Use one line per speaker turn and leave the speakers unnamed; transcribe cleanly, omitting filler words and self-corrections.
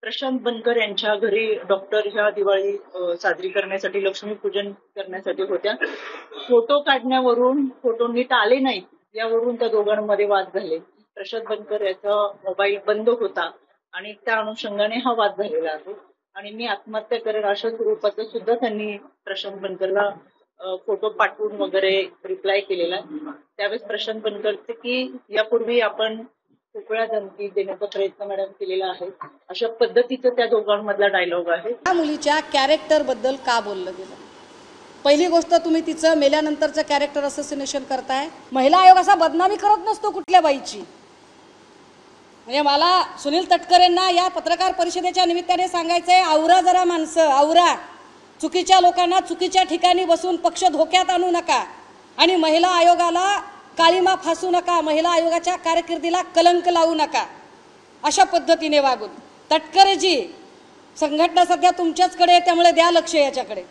प्रशांत बनकर यांच्या घरी डॉक्टर ह्या दिवाळी साजरी करण्यासाठी, लक्ष्मीपूजन करण्यासाठी होत्या. फोटो काढण्यावरून फोटो नीट आले नाहीत यावरून त्या दोघांमध्ये वाद झाले. प्रशांत बनकर याचा मोबाईल बंद होता आणि त्या अनुषंगाने हा वाद झालेला आहे. आणि मी आत्महत्या करेन अशा स्वरूपाचं सुद्धा त्यांनी प्रशांत बनकरला फोटो पाठवून वगैरे रिप्लाय केलेला आहे. त्यावेळेस प्रशांत बनकरचे की यापूर्वी आपण खूप वेळा धमकी देण्याचा प्रयत्न मॅडम केलेला आहे, अशा पद्धतीचं त्या दोघांमधला डायलॉग आहे.
त्या मुलीच्या कॅरेक्टर बद्दल का बोललं गेलं? पहिली गोष्ट, तुम्ही तिचं मेल्यानंतरचं कॅरेक्टर असोसिएशन करताय. महिला आयोग असा बदनामी करत नसतो कुठल्या बाईची. म्हणजे मला सुनील तटकरेंना या पत्रकार परिषदेच्या निमित्ताने सांगायचंय, आवरा जरा माणसं, आवरा. चुकीच्या लोकांना चुकीच्या ठिकाणी बसून पक्ष धोक्यात आणू नका आणि महिला आयोगाला काळीमा फासू नका, महिला आयोगाच्या कारकिर्दीला कलंक लावू नका, अशा पद्धतीने वागून. तटकरेजी, संघटना सध्या तुमच्याचकडे, त्यामुळे द्या लक्ष याच्याकडे.